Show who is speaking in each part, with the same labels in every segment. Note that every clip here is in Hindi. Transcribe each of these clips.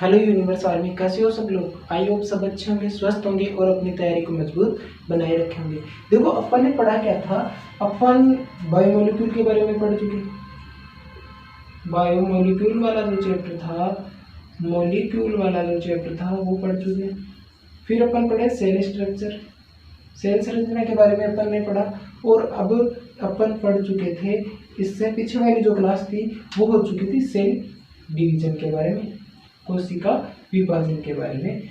Speaker 1: हेलो यूनिवर्स आर्मी, कैसे हो सब लोग। आई होप सब अच्छे होंगे, स्वस्थ होंगे और अपनी तैयारी को मजबूत बनाए रखे होंगे। देखो अपन ने पढ़ा क्या था, अपन बायोमोलिक्यूल के बारे में पढ़ चुके। बायोमोलिक्यूल वाला जो चैप्टर था, मोलिक्यूल वाला जो चैप्टर था वो पढ़ चुके। फिर अपन पढ़े सेल स्ट्रक्चर, सेल संरचना के बारे में अपन ने पढ़ा। और अब अपन पढ़ चुके थे, इससे पीछे वाली जो क्लास थी वो हो चुकी थी सेल डिवीजन के बारे में, कोशिका विभाजन के बारे में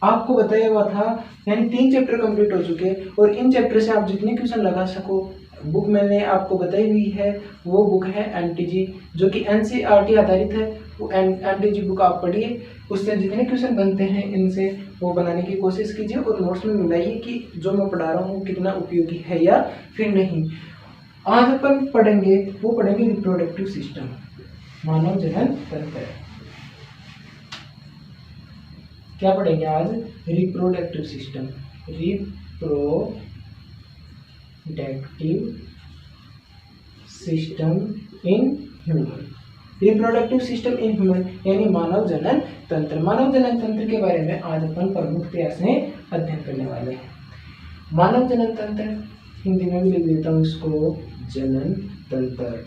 Speaker 1: आपको बताया हुआ था। यानी 3 चैप्टर कंप्लीट हो चुके और इन चैप्टर से आप जितने क्वेश्चन लगा सको, बुक मैंने आपको बताई हुई है। वो बुक है एमटीजी, जो कि एनसीईआरटी आधारित है। वो एमटीजी बुक आप पढ़िए, उससे जितने क्वेश्चन बनते हैं इनसे वो बनाने की कोशिश कीजिए और नोट्स में मिलाइए कि जो मैं पढ़ा रहा हूँ कितना उपयोगी है या फिर नहीं। आज अपन पढ़ेंगे रिप्रोडक्टिव सिस्टम, मानव जनन तंत्र। क्या पढ़ेंगे आज? Reproductive system, reproductive system in human. Reproductive system in human यानी मानव जनन तंत्र। मानव जनन तंत्र के बारे में आज अपन प्रमुखतया से अध्ययन करने वाले हैं। मानव जनन तंत्र, हिंदी में भी लिख देता हूँ इसको, जनन तंत्र।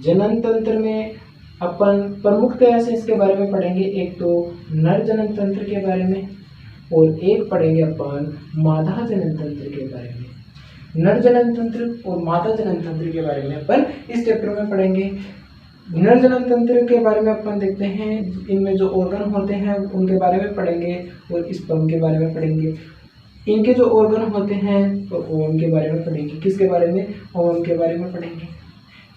Speaker 1: जनन तंत्र में अपन प्रमुखतया से इसके बारे में पढ़ेंगे। एक तो नर जनन तंत्र के बारे में और एक पढ़ेंगे अपन मादा जनन तंत्र के बारे में। नर जनन तंत्र और मादा जनन तंत्र के बारे में अपन इस चैप्टर में पढ़ेंगे। नर जनन तंत्र के बारे में अपन देखते हैं, इनमें जो ऑर्गन होते हैं उनके बारे में पढ़ेंगे और स्पर्म के बारे में पढ़ेंगे। इनके जो ऑर्गन होते हैं तो ओवम के बारे में पढ़ेंगे। किसके बारे में? ओवम के बारे में पढ़ेंगे।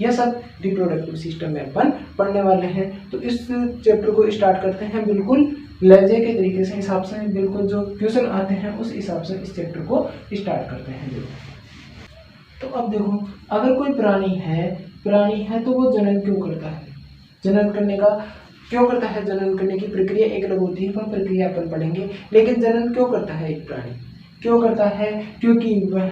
Speaker 1: यह सब रिप्रोडक्टिव सिस्टम में अपन पढ़ने वाले हैं। तो इस चैप्टर को स्टार्ट करते हैं बिल्कुल लहजे के तरीके से, हिसाब से, बिल्कुल जो क्वेश्चन आते हैं उस हिसाब से इस चैप्टर को स्टार्ट करते हैं। तो अब देखो, अगर कोई प्राणी है तो वो जनन क्यों करता है? जनन करने का क्यों करता है? जनन करने की प्रक्रिया एक अलग होती है, वह प्रक्रिया अपन पढ़ेंगे। लेकिन जनन क्यों करता है एक प्राणी? क्यों करता है? क्योंकि वह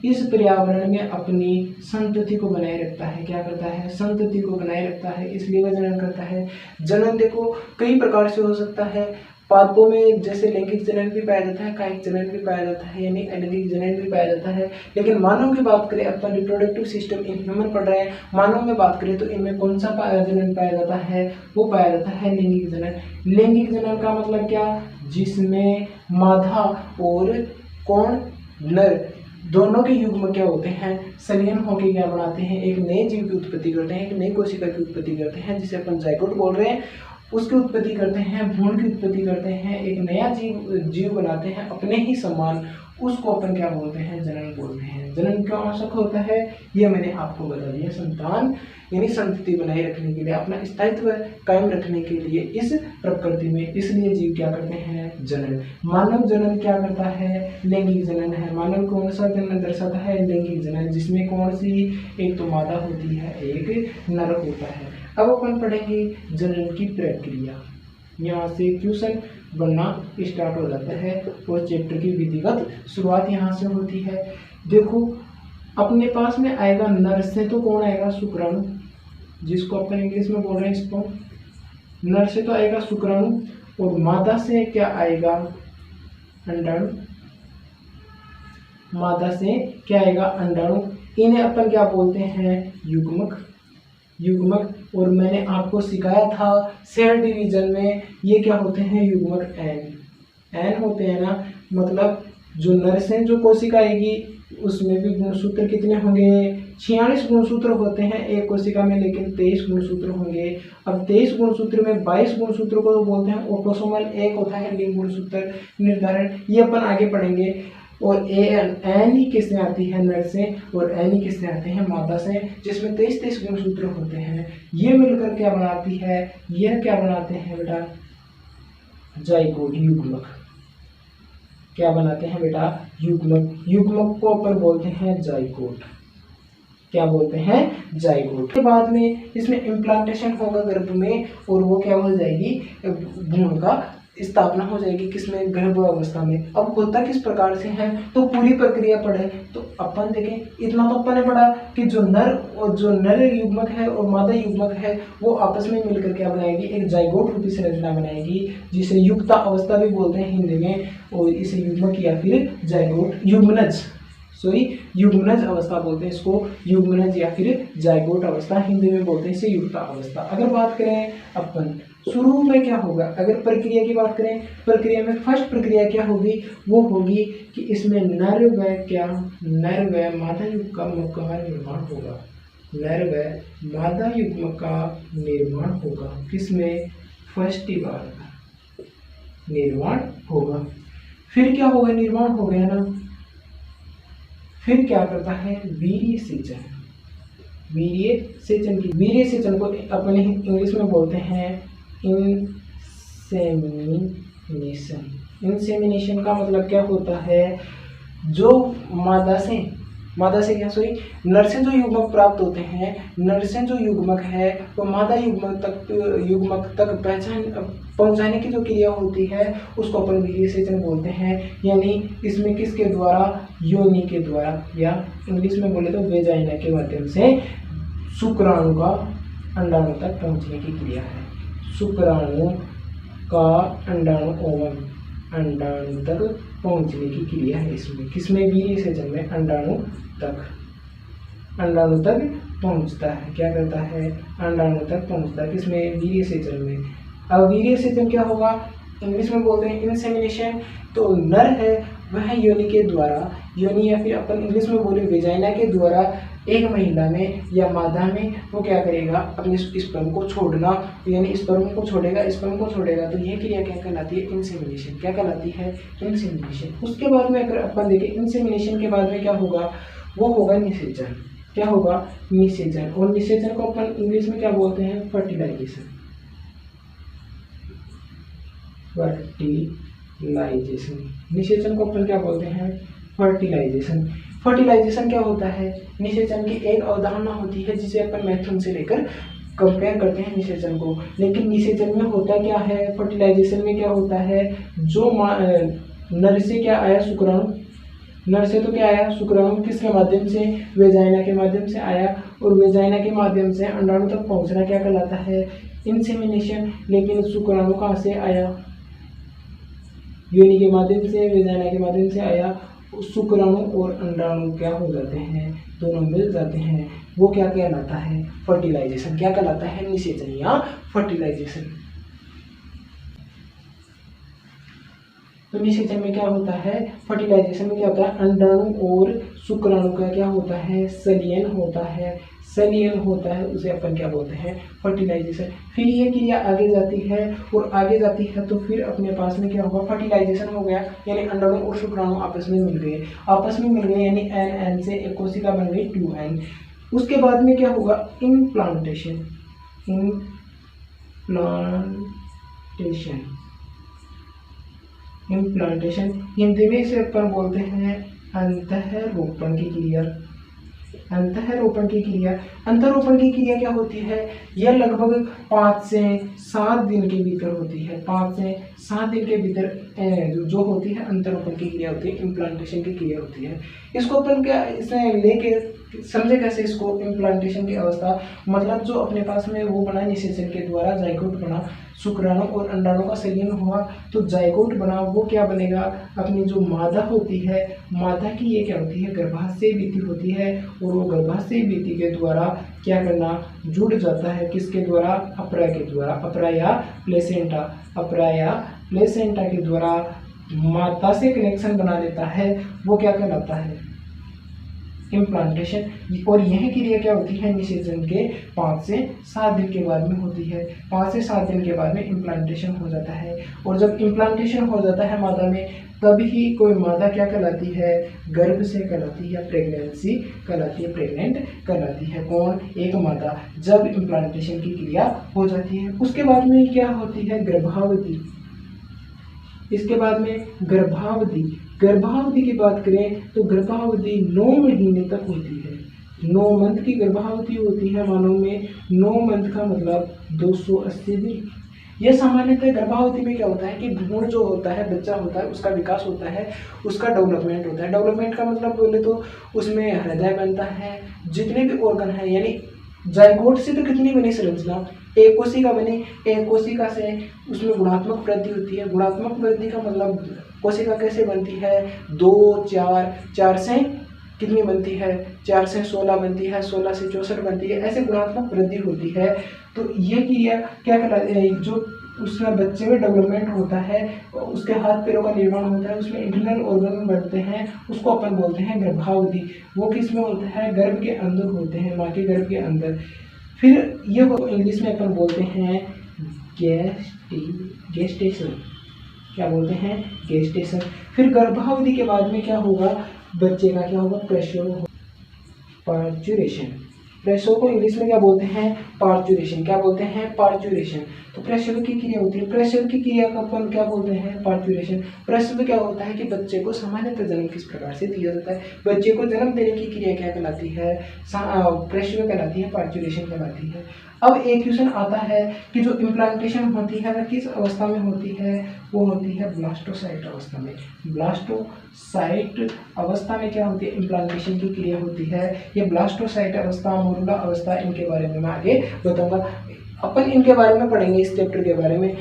Speaker 1: इस पर्यावरण में अपनी संतति को बनाए रखता है। क्या करता है? संतति को बनाए रखता है, इसलिए वह जनन करता है। जनन देखो कई प्रकार से हो सकता है। पादपों में जैसे लैंगिक जनन भी पाया जाता है, कायिक जनन भी पाया जाता है, यानी अलैंगिक जनन भी पाया जाता है। लेकिन मानव की बात करें, अपन रिप्रोडक्टिव सिस्टम इन ह्यूमन पढ़ रहे हैं, मानव में बात करें तो इनमें कौन सा जनन पाया जाता है? वो पाया जाता है लैंगिक जनन। लैंगिक जनन का मतलब क्या? जिसमें मादा और कौन? नर, दोनों के युग्म क्या होते हैं? संलयन होकर क्या बनाते हैं? एक नए जीव की उत्पत्ति करते हैं, एक नई कोशिका की उत्पत्ति करते हैं, जिसे अपन जाइगोट बोल रहे हैं। उसकी उत्पत्ति करते हैं, भ्रूण की उत्पत्ति करते हैं, एक नया जीव बनाते हैं अपने ही समान। उसको अपन क्या बोलते हैं? जनन बोलते हैं। जनन क्यों आवश्यक होता है ये मैंने आपको बता दिया। संतान यानी संतति बनाए रखने के लिए, अपना स्थायित्व कायम रखने के लिए इस प्रकृति में, इसलिए जीव क्या करते हैं? जनन। मानव जनन क्या करता है? लैंगिक जनन है। मानव कौन सा जनन दर्शाता है? लैंगिक जनन, जिसमें कौन सी? एक तो मादा होती है, एक नर होता है। अब अपन पढ़ेंगे जनन की प्रक्रिया। यहाँ से क्वेश्चन बनना स्टार्ट हो जाता है और चैप्टर की विधिवत शुरुआत यहाँ से होती है। देखो, अपने पास में आएगा नर से तो कौन आएगा? शुक्राणु, जिसको अपन इंग्लिश में बोल रहे हैं स्पर्म। नर से तो आएगा शुक्राणु और मादा से क्या आएगा? अंडाणु। मादा से क्या आएगा? अंडाणु। इन्हें अपन क्या बोलते हैं? युग्मक। युग्मक। और मैंने आपको सिखाया था सेल डिवीजन में ये क्या होते हैं? युग्मक एन होते हैं ना। मतलब जो नर से जो कोशिका आएगी उसमें भी गुणसूत्र कितने होंगे? 46 गुणसूत्र होते हैं एक कोशिका में, लेकिन 23 गुणसूत्र होंगे। अब 23 गुणसूत्र में 22 गुणसूत्र को तो बोलते हैं ऑटोसोमल, एक होता है लिंग गुणसूत्र निर्धारण। ये अपन आगे पढ़ेंगे। और एन ही किससे आती है? नर से, और एन ही किससे आते हैं? मादा से, जिसमें 23 गुणसूत्र होते हैं। ये मिलकर क्या बनाती है? यह क्या बनाते हैं बेटा? जाइगोट, युग्मक। क्या बनाते हैं बेटा? युग्मक। युग्मक को अपन बोलते हैं जाइगोट। क्या बोलते हैं? जाइगोट। के बाद में इसमें इम्प्लांटेशन होगा गर्भ में और वो क्या हो जाएगी? भ्रूण का स्थापना हो जाएगी किसमें, गर्भावस्था में। अब होता किस प्रकार से है तो पूरी प्रक्रिया पढ़े तो अपन देखें, इतना तो अपन ने पढ़ा कि जो नर युग्मक है और मादा युग्मक है वो आपस में मिलकर क्या बनाएगी, एक जाइगोट रूपी संरचना बनाएगी, जिसे युक्ता अवस्था भी बोलते हैं हिंदी में, और इसे युग्मक या फिर जाइगोट युग्मनज अवस्था बोलते हैं इसको, युग्मनज या फिर जाइगोट अवस्था हिंदी में बोलते हैं इसे युक्ता अवस्था। अगर बात करें अपन शुरू में क्या होगा, अगर प्रक्रिया की बात करें, प्रक्रिया में फर्स्ट प्रक्रिया क्या होगी, वो होगी कि इसमें नर व मादा युग्मक का निर्माण होगा, नर व मादा युग्मक का निर्माण होगा, किसमें, फर्स्ट बार निर्माण होगा। फिर क्या होगा, निर्माण हो गया ना, फिर क्या करता है, वीर्य सेचन को अपने इंग्लिश में बोलते हैं इंसेमिनेशन का मतलब क्या होता है, जो नर से जो युग्मक प्राप्त होते हैं, नर से जो युग्मक है वो मादा युग्मक तक पहुंचाने की जो क्रिया होती है उसको अपन वीर्य सेचन बोलते हैं। यानी इसमें किसके द्वारा, योनि के द्वारा, या इंग्लिश में बोले तो वेजाइना के माध्यम से शुक्राणु का अंडाणु तक पहुंचने की क्रिया है। शुक्राणु का अंडाणु तक पहुंचने की क्रिया है इसमें, किसमें, वीर्य सेचन में अंडाणु तक पहुंचता है, क्या करता है, अंडाणु तक पहुंचता है, किसमें, वीर्य सेचन में। अब वीर्य सेचन क्या होगा, इंग्लिश में बोलते हैं इंसेमिनेशन। तो नर है वह योनि के द्वारा, योनि या फिर अपन इंग्लिश में बोले वेजाइना के द्वारा एक महिला में या मादा में वो क्या करेगा, अपने स्पर्म को छोड़ना, यानी स्पर्म को छोड़ेगा, तो यह क्रिया क्या कहलाती है, इंसेमिनेशन। क्या कहलाती है, इंसेमिनेशन। उसके बाद में अगर अपन देखें इंसेमिनेशन के बाद में क्या होगा, वो होगा निषेचन। क्या होगा, निषेचन। और निषेचन को अपन इंग्लिश में क्या बोलते हैं, फर्टिलाइजेशन। निषेचन को अपन क्या बोलते हैं, फर्टिलाइजेशन। फर्टिलाइजेशन क्या होता है, निषेचन की एक अवधारणा होती है जिसे अपन मैथुन से लेकर कंपेयर करते हैं निषेचन को। लेकिन निषेचन में होता क्या है, फर्टिलाइजेशन में क्या होता है, जो नर से क्या आया, शुक्राणु, नर से तो क्या आया, शुक्राणु, किसके माध्यम से, वेजाइना के माध्यम से आया, और वेजाइना के माध्यम से अंडाणु तक पहुंचना क्या कहलाता है, इंसेमिनेशन। लेकिन शुक्राणु कहाँ से आया, योनि के माध्यम से, वेजाइना के माध्यम से आया, शुक्राणु और अंडाणु क्या हो जाते हैं, दोनों मिल जाते हैं, वो क्या कहलाता है, फर्टिलाइजेशन। क्या कहलाता है, निषेचन या फर्टिलाइजेशन। तो निषेचन में क्या होता है, फर्टिलाइजेशन में क्या होता है, अंडाणु और शुक्राणु का क्या होता है, संलयन होता है, उसे अपन क्या बोलते हैं, फर्टिलाइजेशन। फिर ये क्रिया आगे जाती है तो फिर अपने पास में क्या होगा, फर्टिलाइजेशन हो गया, यानी अंडाणु और शुक्राणु आपस में मिल गए, यानी n से एक कोशिका बन गई 2n। उसके बाद में क्या होगा, इम्प्लांटेशन हिंदी में इसे अपन बोलते हैं अंतःरोपण की क्रिया। अंतःरोपण की क्रिया क्या होती है, यह लगभग 5 से 7 दिन के भीतर होती है। 5 से 7 दिन के भीतर जो होती है अंतःरोपण की क्रिया होती है, इम्प्लांटेशन की क्रिया होती है। इसको अपन क्या इसमें लेके समझे कैसे, इसको इम्प्लांटेशन की अवस्था, मतलब जो अपने पास में वो बना निषेचन के द्वारा, जाइगोट बना, शुक्राणु और अंडाणु का संलयन हुआ तो जाइगोट बना। वो क्या बनेगा, अपनी जो मादा होती है, मादा की ये क्या होती है, गर्भाशय भित्ति होती है, और वो गर्भाशय भित्ति के द्वारा क्या करना, जुड़ जाता है, किसके द्वारा, अपरा के द्वारा, अपरा या प्लेसेंटा के द्वारा माता से कनेक्शन बना लेता है, वो क्या कहलाता है, इम्प्लांटेशन। और यह क्रिया क्या होती है, निषेचन के 5 से 7 दिन के बाद में होती है। 5 से 7 दिन के बाद में इम्प्लांटेशन हो जाता है, और जब इम्प्लांटेशन हो जाता है मादा में, तभी कोई मादा क्या कहलाती है, गर्भ से कहलाती है, प्रेगनेंसी कहलाती है, प्रेग्नेंट कहलाती है। कौन, एक मादा, जब इम्प्लांटेशन की क्रिया हो जाती है। उसके बाद में क्या होती है, गर्भावधि। इसके बाद में गर्भावधि की बात करें तो गर्भावधि 9 महीने तक होती है। 9 मंथ की गर्भावधि होती है मानव में। 9 मंथ का मतलब 280 दिन, यह सामान्यतः गर्भावधि में क्या होता है कि भ्रूण जो होता है, बच्चा होता है, उसका विकास होता है, उसका डेवलपमेंट होता है। डेवलपमेंट का मतलब बोले तो उसमें हृदय बनता है, जितने भी ऑर्गन है, यानी जाइगोट से तो कितनी बनी संरचना, एक कोशिका बनी, एक कोशिका से उसमें गुणात्मक वृद्धि होती है। गुणात्मक वृद्धि का मतलब कोशिका कैसे बनती है, 2, 4, 4 से कितनी बनती है, 4 से 16 बनती है, 16 से 64 बनती है, ऐसे गुणात्मक वृद्धि होती है। तो ये क्रिया क्या कहलाती है, जो उसमें बच्चे में डेवलपमेंट होता है, उसके हाथ पैरों का निर्माण होता है, उसमें इंटरनल ऑर्गन बढ़ते हैं, उसको अपन बोलते हैं गर्भावधि। वो किस में होता है, गर्भ के अंदर होते हैं, माँ के गर्भ के अंदर। फिर ये इंग्लिश में अपन बोलते हैं गेस्टेशन। क्या बोलते हैं, गेस्टेशन। फिर गर्भावधि के बाद में क्या होगा, बच्चे का क्या होगा, प्रसव, पार्चुरेशन। प्रसव को इंग्लिश में क्या बोलते हैं, पार्चुरेशन। क्या बोलते हैं, पार्चुरेशन। तो प्रसव की क्रिया होती है, प्रसव की क्रिया का अपन क्या बोलते हैं, पार्चुरेशन। प्रसव क्या होता है कि बच्चे को सामान्यतः जन्म किस प्रकार से दिया जाता है, बच्चे को जन्म देने की क्रिया क्या कहलाती है, प्रसव कहलाती है, पार्चुरेशन कहलाती है। अब एक क्वेश्चन आता है कि जो इम्प्लांटेशन होती है वह किस अवस्था में होती है, वो होती है ब्लास्टोसाइट अवस्था में। ब्लास्टोसाइट अवस्था में क्या होती है, इम्प्लांटेशन की क्रिया होती है। ये ब्लास्टोसाइट अवस्था, मोरुला अवस्था, इनके बारे में मैं आगे बताऊंगा। अपन इनके बारे में पढ़ेंगे इस चैप्टर के बारे में।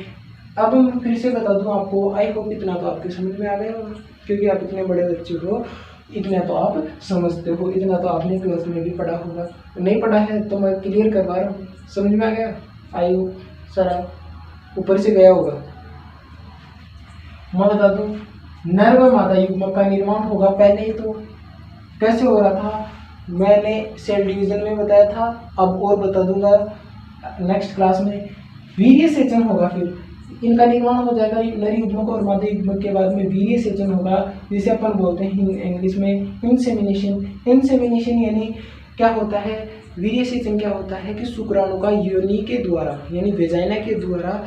Speaker 1: अब मैं फिर से बता दूं आपको, आई होप इतना तो आपके समझ में आ गया होगा, क्योंकि आप इतने बड़े बच्चे हो, इतना तो आप समझते हो, इतना तो आपने क्लास में भी पढ़ा होगा। नहीं पढ़ा है तो मैं क्लियर करवा रहा हूँ, समझ में आ गया। आई होप सारा ऊपर से गया होगा। मैं बता दूं, नर व मादा युग्मक का निर्माण होगा। पहले ही तो कैसे हो रहा था, मैंने सेल डिवीजन में बताया था, अब और बता दूंगा नेक्स्ट क्लास में। वीर्य सेचन होगा, फिर इनका निर्माण हो जाएगा नर युग्मक और मादा युग्मक के बाद में वीर्य सेचन होगा, जिसे अपन बोलते हैं इंग्लिश में इंसेमिनेशन। इंसेमिनेशन यानी क्या होता है, वीर्य सेचन क्या होता है कि शुक्राणु का योनि के द्वारा, यानी वेजाइना के द्वारा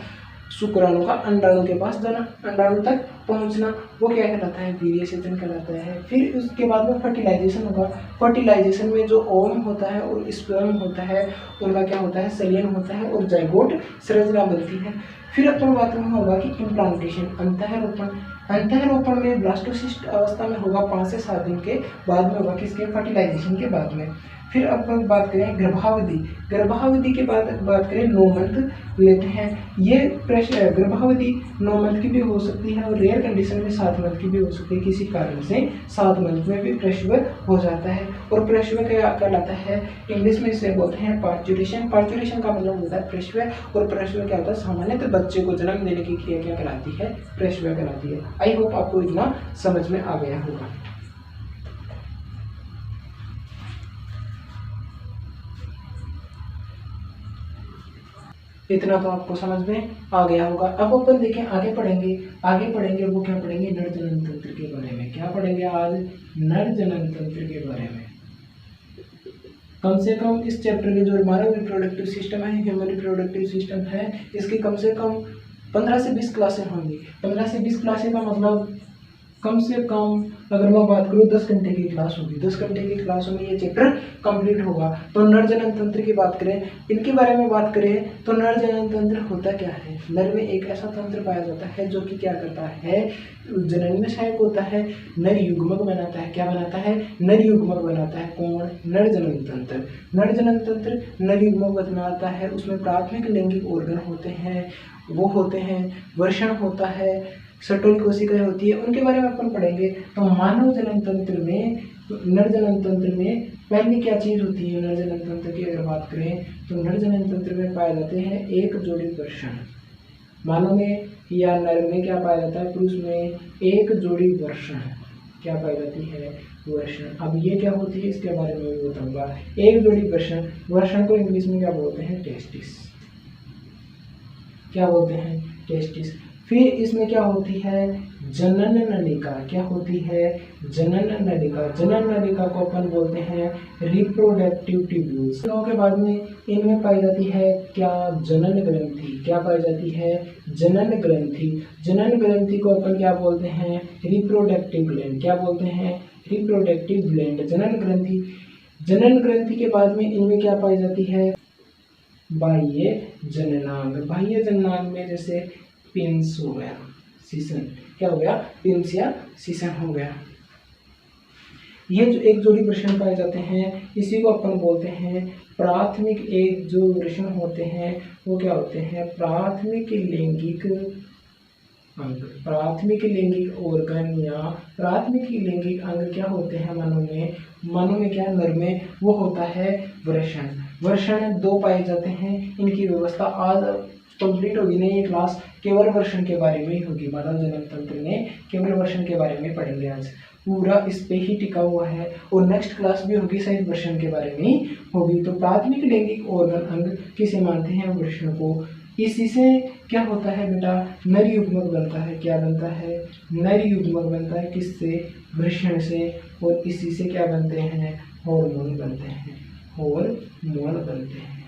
Speaker 1: शुक्राणु का अंडाणु के पास जाना, अंडाणु तक पहुंचना, वो क्या कहलाता है, वीर्य सेचन कहलाता है। फिर उसके बाद में फर्टिलाइजेशन होगा। फर्टिलाइजेशन में जो ओवम होता है और स्पर्म होता है, उनका क्या होता है, संलयन होता है और जाइगोट संरचना बनती है। फिर अपन बात में होगा कि इम्प्लांटेशन, अंतःरोपण। अंतःरोपण में ब्लास्टोसिस्ट अवस्था में होगा, 5 से 7 दिन के बाद में होगा, किसके, फर्टिलाइजेशन के बाद में। फिर अपन बात करें गर्भावधि। गर्भावधि के बाद बात करें 9 मंथ लेते हैं। ये गर्भावधि 9 मंथ की भी हो सकती है और रेयर कंडीशन में 7 मंथ की भी हो सकती है। किसी कारण से 7 मंथ में भी प्रसव हो जाता है। और प्रसव क्या कहलाता है, इंग्लिश में इसे बोलते हैं पार्चुरेशन। पार्चुरेशन का मतलब होता है प्रसव, और प्रसव क्या होता है, सामान्यतः बच्चे को जन्म देने की क्रिया क्या कहलाती है, प्रसव कहलाती है। आई होप आपको इतना समझ में आ गया होगा। इतना तो आपको समझ में आ गया होगा। अब अपन देखें, आगे पढ़ेंगे वो क्या पढ़ेंगे, नर जनन तंत्र के बारे में। क्या पढ़ेंगे आज, नर जनन तंत्र के बारे में। कम से कम इस चैप्टर के जो मानव रिप्रोडक्टिव सिस्टम है, ह्यूमन रिप्रोडक्टिव सिस्टम है, इसकी कम से कम 15 से 20 क्लासें होंगी। 15 से 20 क्लासें का मतलब कम से कम अगर मैं बात करूँ 10 घंटे की क्लास होगी। 10 घंटे की क्लास में ये चैप्टर कंप्लीट होगा। तो नर जनन तंत्र की बात करें, इनके बारे में बात करें तो नर जनन तंत्र होता क्या है। नर में एक ऐसा तंत्र पाया जाता है जो कि क्या करता है, जनन में सहायक होता है, नर युग्मक बनाता है। क्या बनाता है, नर युग्मक बनाता है। कौन, नर जनन तंत्र। नर जनन तंत्र नर युग्मक बनाता है। उसमें प्राथमिक लैंगिक ऑर्गन होते हैं, वो होते हैं, वर्षण होता है, सटल कोशिकाएं होती है, उनके बारे में अपन पढ़ेंगे। तो मानव जनन तंत्र में, नर जनन तंत्र में पहली क्या चीज होती है, नर जनन तंत्र की अगर बात करें तो नर जनन तंत्र में पाए जाते हैं एक जोड़ी वर्षण। मानव में या नर में क्या पाया जाता है, पुरुष में एक जोड़ी वर्षण क्या पाई जाती है, वर्षण। अब ये क्या होती है इसके बारे में भी बताऊंगा। एक जोड़ी वर्षण, वर्षण को इंग्लिश में क्या बोलते हैं, टेस्टिस। क्या बोलते हैं, टेस्टिस। फिर इसमें क्या होती है, जनन नलिका। क्या होती है, जनन नलिका। जनन नलिका को अपन बोलते हैं रिप्रोडक्टिव ट्यूब्यूल्स। के बाद में इनमें पाई जाती है क्या, जनन ग्रंथि। क्या पाई जाती है, जनन ग्रंथि। जनन ग्रंथि को अपन क्या बोलते हैं, रिप्रोडक्टिव ग्लैंड। क्या बोलते हैं, रिप्रोडक्टिव ग्लैंड, जनन ग्रंथि। जनन ग्रंथि के बाद में इनमें क्या पाई जाती है, बाह्य जननांग। बाह्य जननांग में जैसे पिंस हो गया, सीसन, क्या हो गया, पिंस या सीसन हो गया। ये जो एक जोड़ी वृषण पाए जाते हैं इसी को अपन बोलते हैं प्राथमिक। एक जो वृषण होते हैं वो क्या होते हैं, प्राथमिक लैंगिक अंग। प्राथमिक लैंगिक ऑर्गन या प्राथमिक लैंगिक अंग क्या होते हैं मानव में क्या, नर में, वो होता है वृषण। वृषण दो पाए जाते हैं, इनकी व्यवस्था आज कंप्लीट होगी नहीं ये क्लास, केवल वृषण के बारे में ही होगी। मानव जनन तंत्र में केवल वृषण के बारे में पढ़ेंगे आज, पूरा इस पे ही टिका हुआ है। और नेक्स्ट क्लास भी होगी शायद वृषण के बारे में ही होगी। तो प्राथमिक लैंगिक ऑर्गन अंग किसे मानते हैं, वृषण को। इसी से क्या होता है बेटा, नर युग्मक बनता है। क्या बनता है, नर युग्मक बनता है, किससे, वृषण से। और इसी से क्या बनते हैं, हार्मोन बनते हैं, हार्मोन बनते हैं।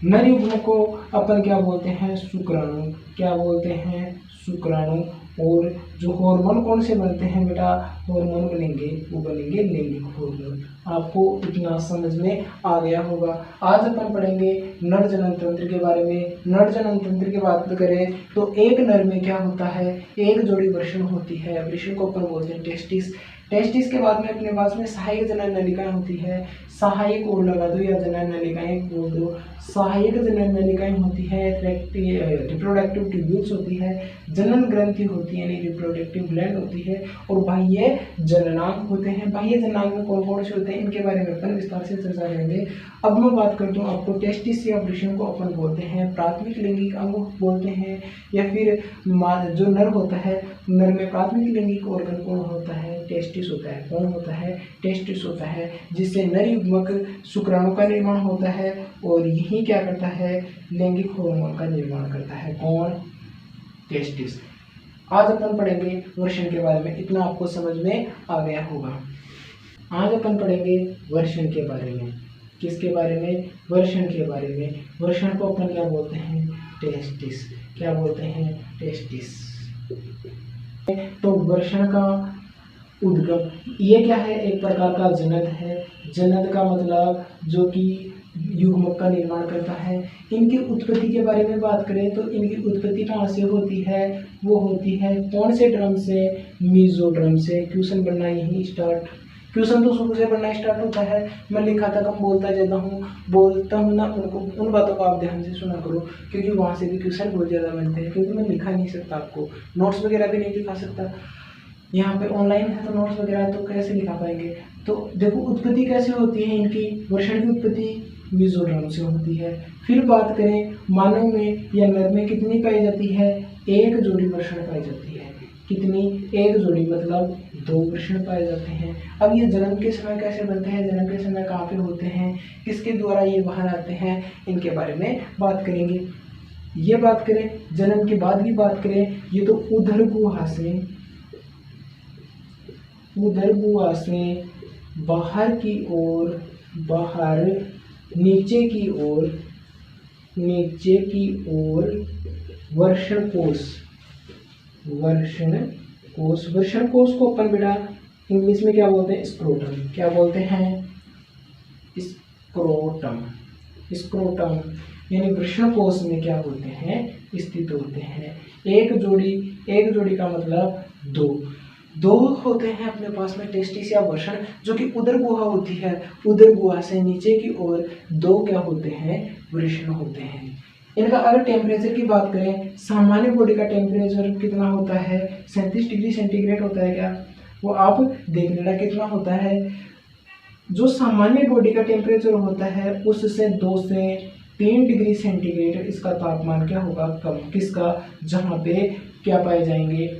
Speaker 1: नर युग्म को अपन क्या बोलते हैं, शुक्राणु। क्या बोलते हैं, शुक्राणु। और जो हार्मोन कौन से बनते हैं बेटा, हार्मोन बनेंगे, वो बनेंगे लैंगिक हार्मोन। आपको इतना समझ में आ गया होगा। आज अपन पढ़ेंगे नर जनन तंत्र के बारे में। नर जनन तंत्र की बात करें तो एक नर में क्या होता है, एक जोड़ी वृषण होती है। वृषण को अपन बोलते हैं टेस्टिस। टेस्टिस के बाद में अपने पास में सहायक जनन नलिकाएं होती है। सहायक और लगा दो या जनन नलिकाएं बोल दो। सहायक जनन नलिकाएं होती है, रिप्रोडक्टिव ट्यूब्यूल्स होती है, जनन ग्रंथि होती है यानी रिप्रोडक्टिव ग्लैंड होती है, और बाह्य जननांग होते हैं। बाह्य जननांग में कौन कौन से होते हैं इनके बारे में अपन विस्तार से चर्चा करेंगे। अब मैं बात करता हूँ आपको, टेस्टिस या वृषण को अपन बोलते हैं प्राथमिक लैंगिक अंग बोलते हैं, या फिर जो नर होता है, नर में प्राथमिक लैंगिक ऑर्गन कौन होता है, टेस्टिस होता है। कौन होता है, टेस्टिस होता है, जिससे नर युग्मक शुक्राणु का निर्माण होता है और यही क्या करता है, लैंगिक हार्मोन का निर्माण करता है। कौन, टेस्टिस। आज अपन पढ़ेंगे वृषण के बारे में, इतना आपको समझ में आ गया होगा। आज अपन पढ़ेंगे वृषण के बारे में। किसके बारे में, वृषण के बारे में। वृषण को अपन क्या बोलते हैं, टेस्टिस। क्या बोलते हैं, टेस्टिस। तो वृषण का उद्गम, ये क्या है, एक प्रकार का जनक है। जनक का मतलब जो कि युग्मक का निर्माण करता है। इनकी उत्पत्ति के बारे में बात करें तो इनकी उत्पत्ति कहाँ से होती है, वो होती है कौन से ड्रम से, मीजोड्रम से। क्वेश्चन बनना यही स्टार्ट, क्वेश्चन तो शुरू से बनना स्टार्ट होता है। मैं लिखा था कम बोलता ज़्यादा हूँ, बोलता हूँ ना, उनको उन बातों को आप ध्यान से सुना करो, क्योंकि वहाँ से भी क्वेश्चन बहुत ज़्यादा बनते हैं। क्योंकि मैं लिखा नहीं सकता, आपको नोट्स वगैरह भी नहीं दिखा सकता। यहाँ पे ऑनलाइन है तो नोट्स वगैरह तो कैसे लिखा पाएंगे। तो देखो उत्पत्ति कैसे होती है इनकी, वृषण की उत्पत्ति मीजोड्रम से होती है। फिर बात करें मानव में या नर में कितनी पाई जाती है, एक जोड़ी वृषण पाई जाती है। कितनी, एक जोड़ी, मतलब दो वृषण पाए जाते हैं। अब ये जन्म के समय कैसे बनते हैं, जन्म के समय कहाँ पे होते हैं, किसके द्वारा ये बाहर आते हैं, इनके बारे में बात करेंगे। ये बात करें जन्म के बाद की बात करें, ये तो उदर गुहा से बाहर की ओर, बाहर नीचे की ओर वृषण कोश को अपन बेटा इंग्लिश में क्या बोलते हैं, स्क्रोटम। क्या बोलते हैं, स्क्रोटम यानी वृषण कोश में क्या होते हैं, स्थित होते हैं। एक जोड़ी का मतलब दो होते हैं अपने पास में टेस्टिस या वृषण, जो कि उदर गुहा होती है। उदर गुहा से नीचे की ओर दो क्या होते हैं, वृषण होते हैं। इनका अगर टेम्परेचर की बात करें, सामान्य बॉडी का टेम्परेचर कितना होता है, 37 डिग्री सेंटीग्रेड होता है। क्या वो आप देख लेना कितना होता है। जो सामान्य बॉडी का टेम्परेचर होता है उससे 2 से 3 डिग्री सेंटीग्रेड इसका तापमान क्या होगा, कम। किसका, जहाँ पे क्या पाए जाएंगे,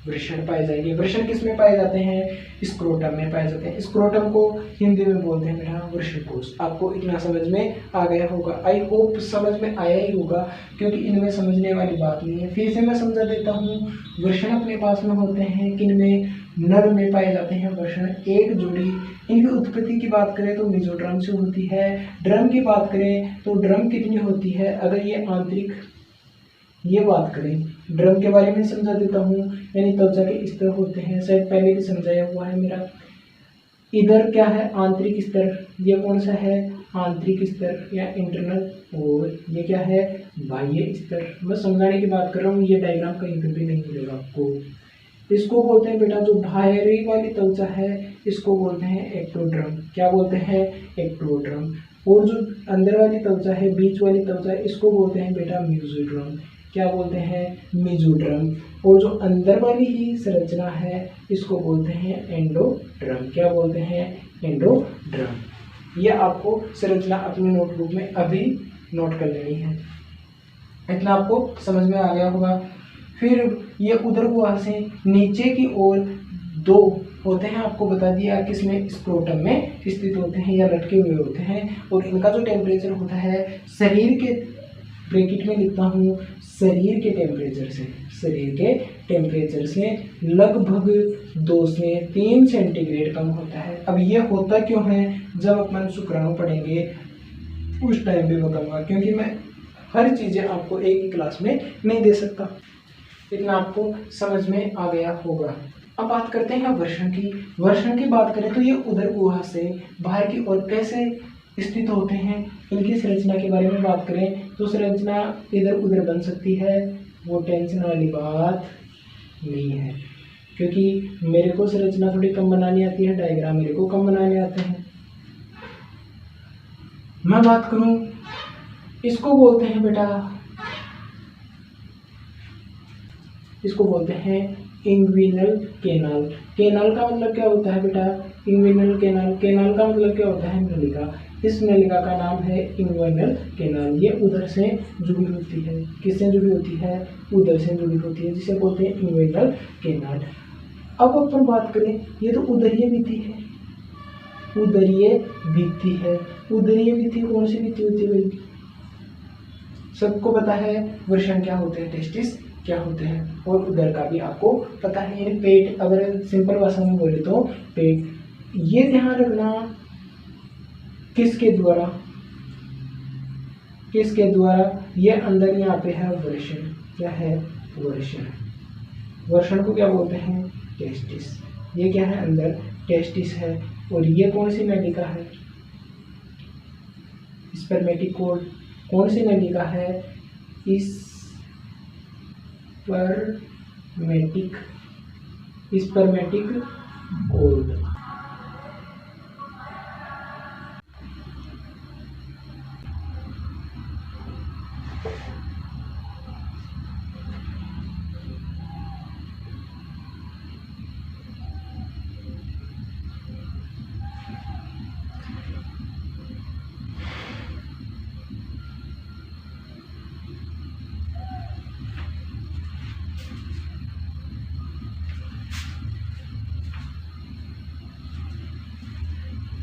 Speaker 1: वृषण पाए जाएंगे। वृषण किस में पाए जाते हैं, स्क्रोटम में पाए जाते हैं। स्क्रोटम को हिंदी में बोलते हैं बेटा वृषण कोश। आपको इतना समझ में आ गया होगा, आई होप समझ में आया ही होगा, क्योंकि इनमें समझने वाली बात नहीं है। फिर से मैं समझा देता हूँ, वृषण अपने पास में होते हैं किन में, नर में पाए जाते हैं वृषण, एक जोड़ी। इनकी उत्पत्ति की बात करें तो मीजोड्रम से होती है। ड्रम की बात करें तो ड्रम कितनी होती है, अगर ये आंतरिक, ये बात करें ड्रम के बारे में समझा देता हूँ, यानी त्वचा के स्तर होते हैं, शायद पहले भी समझाया हुआ है मेरा। इधर क्या है, आंतरिक स्तर, ये कौन सा है, आंतरिक स्तर या इंटरनल और ये क्या है, बाह्य स्तर। मैं समझाने की बात कर रहा हूँ, ये डायग्राम कहीं पे भी नहीं मिलेगा आपको। इसको बोलते हैं बेटा, जो बाहरी वाली त्वचा है इसको बोलते हैं एक्टोड्रम। क्या बोलते हैं, एक्टोड्रम। और जो अंदर वाली त्वचा है, बीच वाली त्वचा है, इसको बोलते हैं बेटा मेसोड्रम। क्या बोलते हैं, मेसोड्रम। और जो अंदर वाली ही संरचना है इसको बोलते हैं एंडोड्रम। क्या बोलते हैं, एंडोड्रम। ये आपको संरचना अपनी नोटबुक में अभी नोट कर लेनी है। इतना आपको समझ में आ गया होगा। फिर ये उदर गुहा से नीचे की ओर दो होते हैं, आपको बता दिया, किसमें, स्क्रोटम में स्थित होते हैं या लटके हुए होते हैं। और इनका जो टेम्परेचर होता है शरीर के, ब्रैकेट में लिखता हूँ, शरीर के टेम्परेचर से लगभग 2 से 3 सेंटीग्रेड कम होता है। अब ये होता क्यों है, जब अपन शुक्राणु पढ़ेंगे उस टाइम भी बताऊंगा, क्योंकि मैं हर चीज़ें आपको एक ही क्लास में नहीं दे सकता। इतना आपको समझ में आ गया होगा। अब बात करते हैं वर्षण की। वर्षण की बात करें तो ये उदर गुहा से बाहर की ओर कैसे स्थित होते हैं, इनकी संरचना के बारे में बात करें तो संरचना इधर उधर बन सकती है, वो टेंशन वाली बात नहीं है, क्योंकि मेरे को संरचना थोड़ी कम बनानी आती है, डायग्राम मेरे को कम बनाने आते हैं। मैं बात करूं, इसको बोलते हैं बेटा, इसको बोलते हैं इंग्विनल केनाल। केनाल का मतलब क्या होता है बेटा, इंग्विनल केनाल। केनाल का मतलब क्या होता है, नलिका। इस नलिका का नाम है इंग्विनल केनाल। ये उधर से जुड़ी होती है, किससे जुड़ी होती है, उधर से जुड़ी होती है, जिसे बोलते हैं इंग्विनल केनाल। अब अपन बात करें, ये तो उदरीय भित्ति है, उदरीय भित्ति है। उदरीय भित्ति कौन सी भित्ति होती है भाई, सबको पता है। वृषण क्या होते हैं, टेस्टिस क्या होते हैं, और उदर का भी आपको पता है, यानी पेट। अगर सिंपल भाषा में बोले तो पेट। ये ध्यान रखना, किसके द्वारा, किसके द्वारा, ये अंदर यहाँ पे है वृषण। क्या है, वृषण। वृषण को क्या बोलते हैं, टेस्टिस। ये क्या है, अंदर टेस्टिस है। और ये कौन सी नलिका है, स्पर्मेटिकोड। कौन सी नलिका है, स्पर्मेटिक कोड।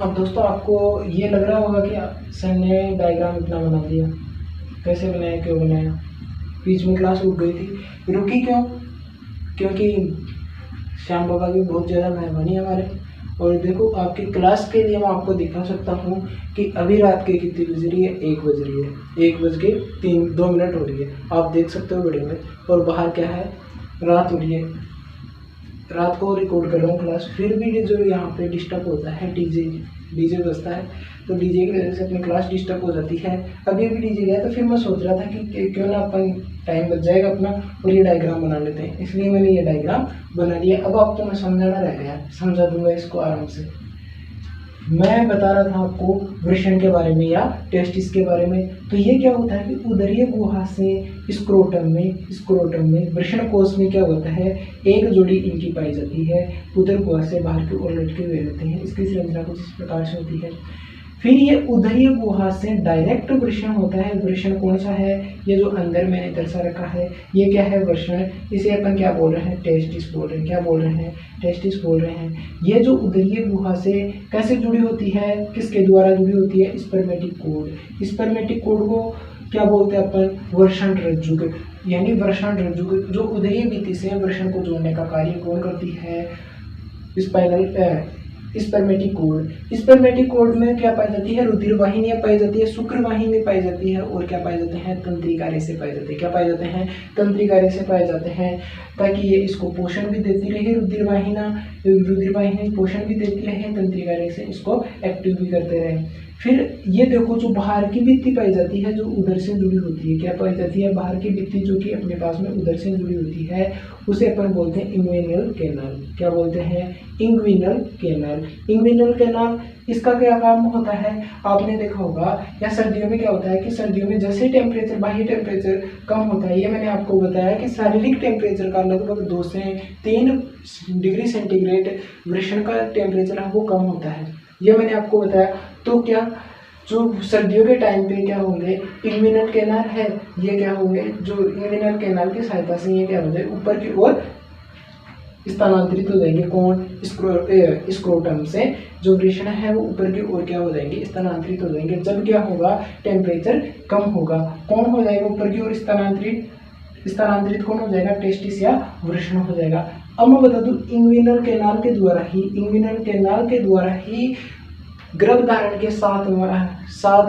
Speaker 1: अब दोस्तों आपको ये लग रहा होगा कि सर ने डायग्राम इतना बना दिया, कैसे बनाया, क्यों बनाया। बीच में क्लास रुक गई थी, रुकी क्यों, क्योंकि श्याम बाबा की बहुत ज़्यादा मेहरबानी है हमारे। और देखो आपकी क्लास के लिए मैं आपको दिखा सकता हूँ कि अभी रात के कितनी बज रही है, 1 बज रही है, 1:02 हो रही है, आप देख सकते हो वीडियो में। और बाहर क्या है, रात हो रही है, रात को रिकॉर्ड कर रहा हूँ क्लास। फिर भी जो यहाँ पे डिस्टर्ब होता है, डीजे बजता है, तो डीजे की वजह से अपनी क्लास डिस्टर्ब हो जाती है। अभी अभी डीजे गया, तो फिर मैं सोच रहा था कि क्यों ना अपन टाइम बच जाएगा अपना और ये डायग्राम बना लेते हैं, इसलिए मैंने ये डायग्राम बना लिया। अब आपको मैं समझाना रह गया, समझा दूंगा इसको आराम से। मैं बता रहा था आपको वृषण के बारे में या टेस्टिस के बारे में। तो ये क्या होता है कि उदरीय गुहा से स्क्रोटम में वृषण कोश में क्या होता है, एक जोड़ी इनकी पाई जाती है। उदर गुहा से बाहर की ओर लटके हुए रहते हैं। इसकी संरचना कुछ इस प्रकार से होती है। फिर ये उदरीय गुहा से डायरेक्ट वृषण होता है। वृषण कौन सा है, ये जो अंदर मैंने दर्शा रखा है, ये क्या है, वृषण। इसे अपन क्या बोल रहे हैं, टेस्टिस बोल रहे हैं। क्या बोल रहे हैं, टेस्टिस बोल रहे हैं। ये जो उदरीय गुहा से कैसे जुड़ी होती है, किसके द्वारा जुड़ी होती है, स्पर्मेटिक कोड। स्पर्मेटिक कोड को क्या बोलते हैं अपन, वृषण रज्जु। यानी वृषण रज्जु जो उदरीय भित्ति से वृषण को जोड़ने का कार्य कौन करती है, स्पर्मेटिक कोड। स्पर्मेटिक कोड में क्या पाई जाती है, रुधिर वाहिनियां पाई जाती है, शुक्र वाहिनी पाई जाती है, और क्या पाए जाते हैं, तंत्रिकाएं से पाए जाते हैं। क्या पाए जाते हैं, तंत्रिकाएं से पाए जाते हैं, ताकि ये इसको पोषण भी देती रहे। रुधिर वाहिनी पोषण भी देती रहे, तंत्रिकाएं से इसको एक्टिव भी करते रहे। फिर ये देखो जो बाहर की भित्ति पाई जाती है जो उधर से जुड़ी होती है, क्या पाई जाती है, बाहर की भित्ति जो कि अपने पास में उधर से जुड़ी होती है, उसे अपन बोलते हैं इंग्विनल कैनाल। क्या बोलते हैं? Inguinal canal. इंग्विनल कैनाल इसका क्या काम होता है, आपने देखा होगा, या सर्दियों में क्या होता है कि सर्दियों में जैसे टेम्परेचर, बाह्य टेम्परेचर कम होता है, ये मैंने आपको बताया कि शारीरिक टेम्परेचर का लगभग 2 से 3 डिग्री सेंटीग्रेड वृषण का टेम्परेचर है वो कम होता है, ये मैंने आपको बताया। तो क्या जो सर्दियों के टाइम पे क्या होंगे, इंग्विनल कैनाल है, ये क्या होंगे, जो इंग्विनल कैनाल की सहायता से ये क्या हो जाए, ऊपर की ओर स्थानांतरित हो जाएंगे। कौन? स्क्रोटम से जो वृषण है वो ऊपर की ओर क्या हो जाएंगे, स्थानांतरित हो जाएंगे। जब क्या होगा, टेम्परेचर कम होगा। कौन हो जाएगा ऊपर की ओर स्थानांतरित? स्थानांतरित कौन हो जाएगा? टेस्टिस या वृषण हो जाएगा। अब मैं बता दूं, इंग्विनल कैनाल के द्वारा ही गर्भधारण के 7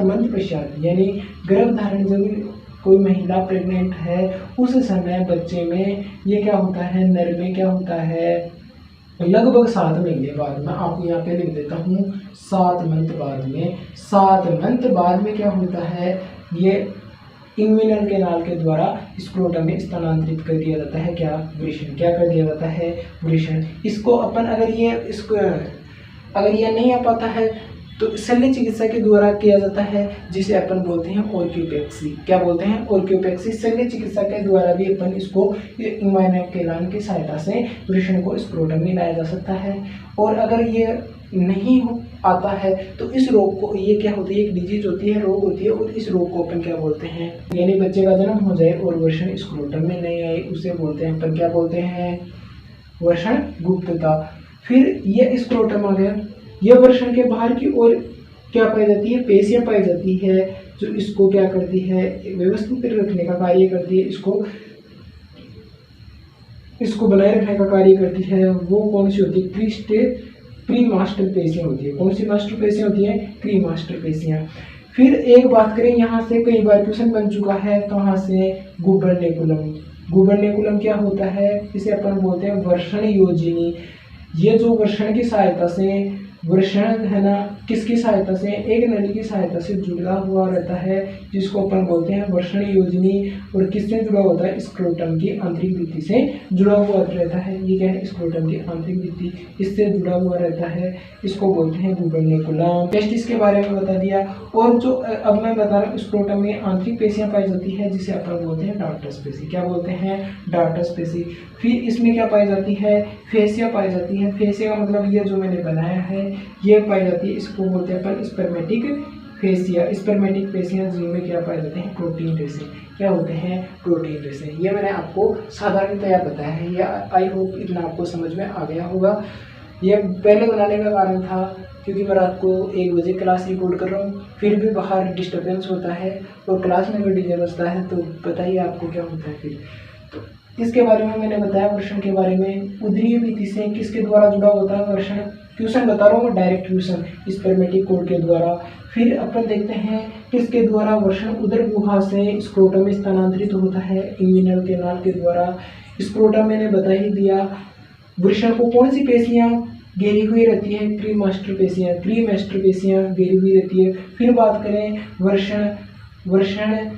Speaker 1: मंथ पश्चात, यानी गर्भधारण जब कोई महिला प्रेग्नेंट है उस समय बच्चे में ये क्या होता है, नर में क्या होता है, लगभग 7 महीने बाद में, आपको यहाँ पे लिख देता हूँ 7 मंथ बाद में, 7 मंथ बाद में क्या होता है, ये इंग्विनल कैनाल के द्वारा स्क्रोटम में स्थानांतरित कर दिया जाता है। क्या? वृषण। क्या कर दिया जाता है? वृषण। इसको अपन अगर ये नहीं आ पाता है तो शल्य चिकित्सा के द्वारा किया जाता है, जिसे अपन बोलते हैं ऑर्क्यूपेक्सी। क्या बोलते हैं? ऑर्क्यूपेक्सी। शल्य चिकित्सा के द्वारा भी अपन इसको इंग्विनल कैनाल की सहायता से वृषण को स्क्रोटम में लाया जा सकता है। और अगर ये नहीं आता है तो इस रोग को, ये क्या होती है, एक डिजीज होती है, रोग होती है, और इस रोग को अपन क्या बोलते हैं, यानी बच्चे का जन्म हो जाए और वृषण स्क्रोटम में नहीं आए, उसे बोलते हैं अपन क्या बोलते हैं, वृषण गुप्तता। फिर ये स्क्रोटम आ गया, यह वृषण के बाहर की ओर क्या पाई जाती है, पेशियां पाई जाती है, जो इसको क्या करती है, व्यवस्थित रखने का कार्य करती है, इसको बनाए रखने का कार्य करती है। वो कौन सी होती है? प्रीमास्टर पेशियां होती है। कौन सी मास्टर पेशियां होती है? प्रीमास्टर पेशियां। फिर एक बात करें, यहाँ से कई बार क्वेश्चन बन चुका है, कहाँ से? गुबर्नेकुलम। गुबर्नेकुलम क्या होता है? इसे अपन बोलते हैं वृषण योजिनी। ये जो वृषण की सहायता से, वृषण है ना, किसकी सहायता से? एक नली की सहायता से जुड़ा हुआ रहता है, जिसको अपन बोलते हैं वृषण योजनी। और किससे जुड़ा होता है? स्क्रोटम की आंतरिक भित्ति से जुड़ा हुआ रहता है। ये क्या है? स्क्रोटम की आंतरिक भित्ति, इससे जुड़ा हुआ रहता है, इसको बोलते हैं गुबर्नेकुलम। टेस्टिस के बारे में बता दिया। और जो अब मैं बता रहा हूँ, स्क्रोटम में आंतरिक पेशियां पाई जाती है, जिसे अपन बोलते हैं डार्टस पेशी। क्या बोलते हैं? डार्टस पेशी। फिर इसमें क्या पाई जाती है? फेसिया पाई जाती है। फेसिया का मतलब ये जो मैंने बनाया है ये पाई जाती है, इसको बोलते हैं अपन स्पर्मेटिक फेसिया। स्पर्मेटिक पेशियां जिनमें क्या पाए जाते हैं? प्रोटीन रेसे। क्या होते हैं? प्रोटीन रेसे। ये मैंने आपको साधारणतया बताया है, या आई होप इतना आपको समझ में आ गया होगा। ये पहले बनाने का कारण था क्योंकि मैं रात को 1 बजे क्लास रिकॉर्ड कर रहा हूँ, फिर भी बाहर डिस्टर्बेंस होता है और क्लास में भी डीजे बजता है, तो बताइए आपको क्या होता है। फिर तो इसके बारे में मैंने बताया, वृषण के बारे में। उदरीय भित्ति से किसके द्वारा जुड़ा होता है वृषण? ट्यूशन बता रहा हूँ मैं, डायरेक्ट ट्यूशन, स्पर्मेटिक कोड के द्वारा। फिर अपन देखते हैं किसके द्वारा वृषण उदर गुहा से स्क्रोटम में स्थानांतरित होता है? इंग्विनल कैनाल के द्वारा। स्क्रोटम मैंने बता ही दिया। वृषण को कौन सी पेशियां घेरी हुई रहती है? प्रीमास्टर पेशियां घेरी हुई रहती है। फिर बात करें वृषण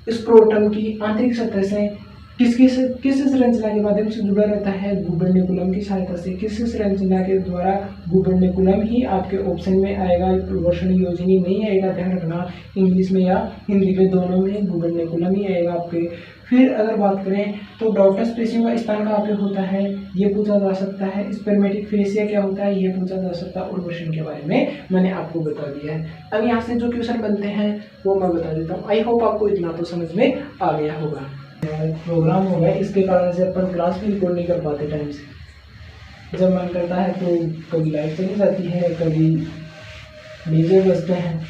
Speaker 1: स्क्रोटम की आंतरिक सतह से किस संरचना के माध्यम से जुड़ा रहता है? गुबर्नेकुलम की सहायता से। किस संरचना के द्वारा? गुबर्नेकुलम ही आपके ऑप्शन में आएगा, वृषण योजनी नहीं आएगा, ध्यान रखना। इंग्लिश में या हिंदी में दोनों में गुबर्नेकुलम ही आएगा आपके। फिर अगर बात करें तो डार्टस पेशियों का स्थान कहाँ पे होता है? ये पूछा जा सकता है। स्पर्मेटिक फेसिया क्या होता है? ये पूछा जा सकता है। और वृषण के बारे में मैंने आपको बता दिया है। अब यहाँ से जो क्वेश्चन बनते हैं वो मैं बता देता हूँ। आई होप आपको इतना तो समझ में आ गया होगा। प्रोग्राम हो गया, इसके कारण से अपन क्लास भी रिकॉर्ड नहीं कर पाते टाइम से। जब मन करता है तो कभी लाइट चली जाती है, कभी डीजे बजते हैं,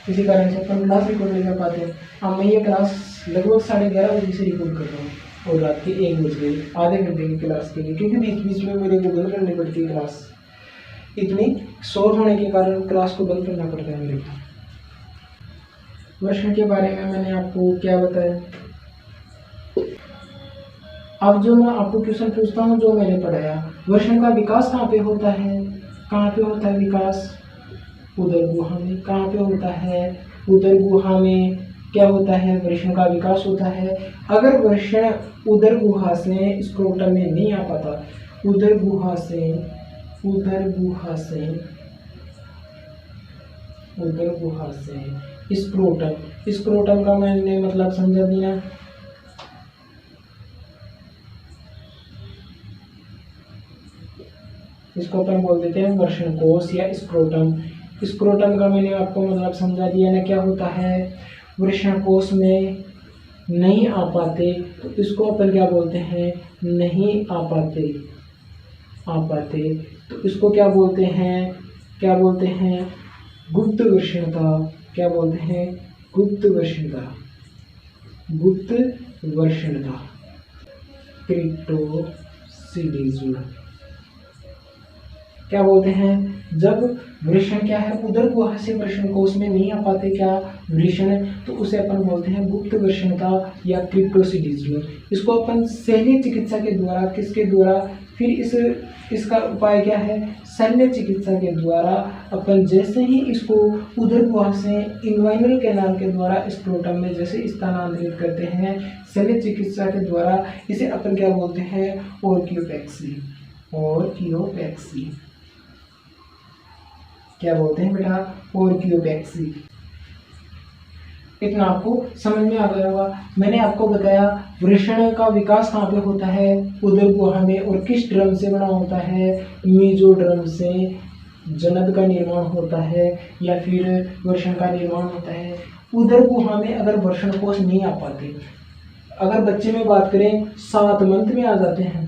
Speaker 1: इसी कारण से अपन क्लास रिकॉर्ड नहीं कर पाते। हाँ, मैं ये क्लास लगभग 11:30 बजे से रिकॉर्ड कर रहा हूँ और रात के 1 बज गई आधे घंटे की क्लास के लिए, क्योंकि बीच बीच में मेरे को बंद करनी पड़ती है क्लास। इतनी शोर होने के कारण क्लास को बंद करना पड़ता है मेरे को। वृषण के बारे में मैंने आपको क्या बताया। अब जो मैं आपको क्वेश्चन पूछता हूँ, जो मैंने पढ़ाया, वृषण का विकास कहाँ पे होता है? कहाँ पे होता है विकास? उदर गुहा में कहाँ पे होता है? उदर गुहा में क्या होता है? वृषण का विकास होता है। अगर वृषण उदर गुहा से स्क्रोटम में नहीं आ पाता, उदर गुहा से स्क्रोटम का मैंने मतलब समझा दिया। इसको अपन बोल देते हैं वृषण कोश या स्क्रोटम। स्क्रोटम का मैंने आपको मतलब समझा दिया ना, क्या होता है? वृषण कोश में नहीं आ पाते तो इसको अपन क्या बोलते हैं? नहीं आ पाते तो इसको क्या बोलते हैं? गुप्त वृषणता। क्या बोलते हैं? गुप्त वृषणता, क्रिप्टोसिडिज्म। क्या बोलते हैं? जब वृषण क्या है, उदर गुहा से वृषण कोश में नहीं आ पाते क्या वृषण, तो उसे अपन बोलते हैं गुप्त वृषणता या क्रिप्टोसिडिज्म। इसको अपन शल्य चिकित्सा के द्वारा, किसके द्वारा? फिर इसका उपाय क्या है? शल्य चिकित्सा के द्वारा अपन जैसे ही इसको उदर गुहा से इन्वाइनल कैनाल के द्वारा स्क्रोटम में जैसे स्थानांतरित करते हैं, शल्य चिकित्सा के द्वारा, इसे अपन क्या बोलते हैं? ऑर्कियोपेक्सी। क्या बोलते हैं बेटा? ऑर्कियोपेक्सी। इतना आपको समझ में आ गया होगा। मैंने आपको बताया वृषण का विकास कहाँ पे होता है? उदर गुहा में। और किस ड्रम से बना होता है? मेसोड्रम से जनद का निर्माण होता है या फिर वृषण का निर्माण होता है। उदर गुहा में अगर वृषण कोश नहीं आ पाते, अगर बच्चे में बात करें 7 मंथ में आ जाते हैं।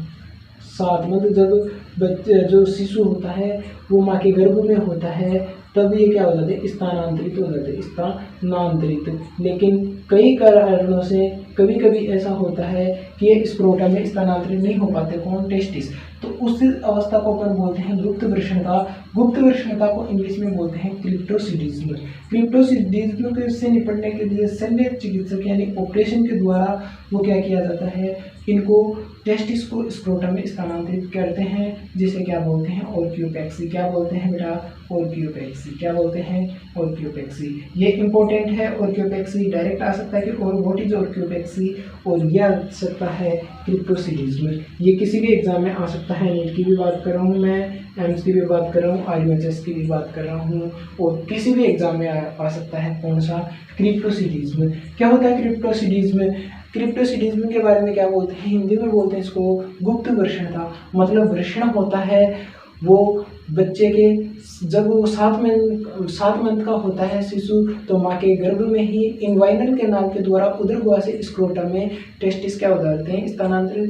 Speaker 1: 7 मंथ जब बच्चे जो शिशु होता है वो माँ के गर्भ में होता है, तब ये क्या हो जाते हैं? स्थानांतरित हो जाते हैं। लेकिन कई कारणों से कभी कभी ऐसा होता है कि ये स्क्रोटम में स्थानांतरित नहीं हो पाते। कौन? टेस्टिस। तो उस अवस्था को अपन बोलते हैं गुप्त वृषणता। गुप्त वृषणता को इंग्लिश में बोलते हैं क्रिप्टोसिडिज्म। क्रिप्टोसिडिज्म से निपटने के लिए शल्य चिकित्सक यानी ऑपरेशन के द्वारा वो क्या किया जाता है? इनको टेस्टिस को स्क्रोटम में स्थानांतरित करते हैं, जिसे क्या बोलते हैं? ऑर्कियोपेक्सी। क्या बोलते हैं बेटा? ऑर्कियोपेक्सी। क्या बोलते हैं? ऑर्कियोपेक्सी। ये इंपॉर्टेंट है। ऑर्कियोपेक्सी डायरेक्ट आ सकता है कि और व्हाट इज ऑर्कियोपेक्सी, और ये आ सकता है क्रिप्टोसिडिज्म। ये किसी भी एग्जाम में आ सकता है। नीट की भी बात कर रहा हूँ मैं, एम्स की भी बात कर रहा हूँ, RUHS की भी बात कर रहा हूँ, और किसी भी एग्जाम में आ सकता है। कौन सा? क्रिप्टोसिडिज्म। क्या होता है क्रिप्टोसिडिज्म? क्रिप्टोसिडिज्म के बारे में क्या बोलते हैं? हिंदी में बोलते हैं इसको गुप्त वृषणता। मतलब वृषण होता है वो बच्चे के, जब वो 7 मंथ का होता है शिशु, तो माँ के गर्भ में ही इन्वाइनल कैनाल के द्वारा उदर गुहा से स्क्रोटम में टेस्टिस क्या हो जाते हैं? स्थानांतरित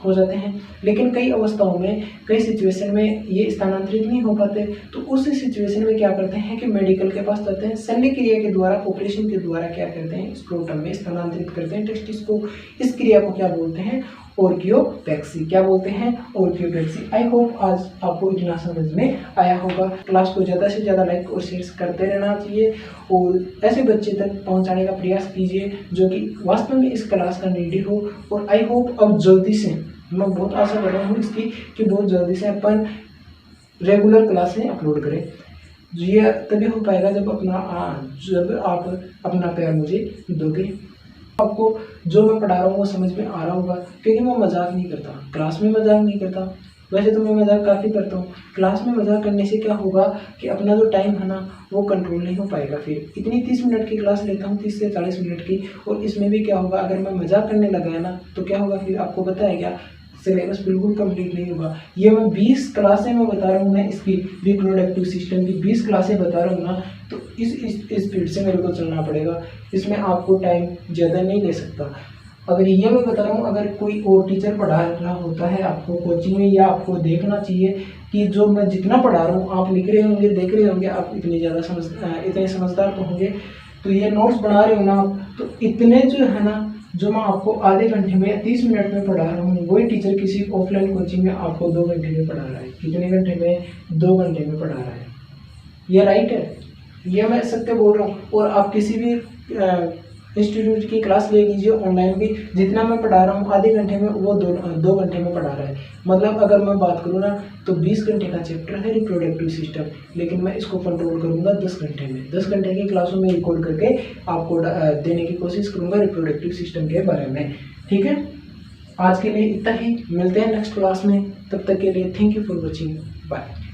Speaker 1: हो जाते हैं। लेकिन कई अवस्थाओं में, कई सिचुएशन में ये स्थानांतरित नहीं हो पाते, तो उस सिचुएशन में क्या करते हैं कि मेडिकल के पास जाते हैं, शल्य क्रिया के द्वारा, ऑपरेशन के द्वारा क्या करते हैं? स्क्रोटम में स्थानांतरित करते हैं टेस्टिस को। इस क्रिया को क्या बोलते हैं? ऑर्कियोपेक्सी। क्या बोलते हैं? ऑर्कियोपेक्सी। आई होप आज आपको इतना समझ में आया होगा। क्लास को ज़्यादा से ज़्यादा लाइक और शेयर करते रहना चाहिए और ऐसे बच्चे तक पहुंचाने का प्रयास कीजिए जो कि वास्तव में इस क्लास का नीडी हो। और आई होप अब जल्दी से, मैं बहुत आशा कर रहा हूँ इसकी कि बहुत जल्दी से अपन रेगुलर क्लासें अपलोड करें। ये तभी हो पाएगा जब आप अपना प्यार मुझे दोगे। आपको जो मैं पढ़ा रहा हूँ वो समझ में आ रहा होगा, क्योंकि मैं मजाक नहीं करता, क्लास में मजाक नहीं करता। वैसे तो मैं मजाक काफ़ी करता हूँ, क्लास में मजाक करने से क्या होगा कि अपना जो टाइम है ना वो कंट्रोल नहीं हो पाएगा। फिर इतनी 30 मिनट की क्लास लेता हूँ, 30 से 40 मिनट की, और इसमें भी क्या होगा, अगर मैं मजाक करने लगा है ना तो क्या होगा, फिर आपको पता है क्या, सिलेबस बिल्कुल कंप्लीट नहीं होगा। ये मैं 20 क्लासें मैं बता रहा हूँ, मैं इसकी रिप्रोडक्टिव सिस्टम की 20 क्लासें बता रहा हूँ ना, तो इस स्पीड से मेरे को चलना पड़ेगा। इसमें आपको टाइम ज़्यादा नहीं ले सकता। अगर ये मैं बता रहा हूँ, अगर कोई और टीचर पढ़ा रहा होता है आपको कोचिंग में, या आपको देखना चाहिए कि जो मैं जितना पढ़ा रहा हूँ आप लिख रहे होंगे, देख रहे होंगे, आप इतने समझदार तो होंगे, तो ये नोट्स बना रहे हो ना आप, तो इतने जो है ना, जो मैं आपको आधे घंटे में 30 मिनट में पढ़ा रहा हूँ, वही टीचर किसी ऑफलाइन कोचिंग में आपको 2 घंटे में पढ़ा रहा है। कितने घंटे में? 2 घंटे में पढ़ा रहा है। ये राइट है, ये मैं सत्य बोल रहा हूँ। और आप किसी भी इंस्टीट्यूट की क्लास ले लीजिए, ऑनलाइन भी जितना मैं पढ़ा रहा हूँ आधे घंटे में वो 2 घंटे में पढ़ा रहा है। मतलब अगर मैं बात करूँ ना तो 20 घंटे का चैप्टर है रिप्रोडक्टिव सिस्टम, लेकिन मैं इसको कंट्रोल करूँगा 10 घंटे में। 10 घंटे की क्लासों में रिकॉर्ड करके आपको देने की कोशिश करूँगा रिप्रोडक्टिव सिस्टम के बारे में। ठीक है, आज के लिए इतना ही, मिलते हैं नेक्स्ट क्लास में, तब तक के लिए thank you for watching, bye.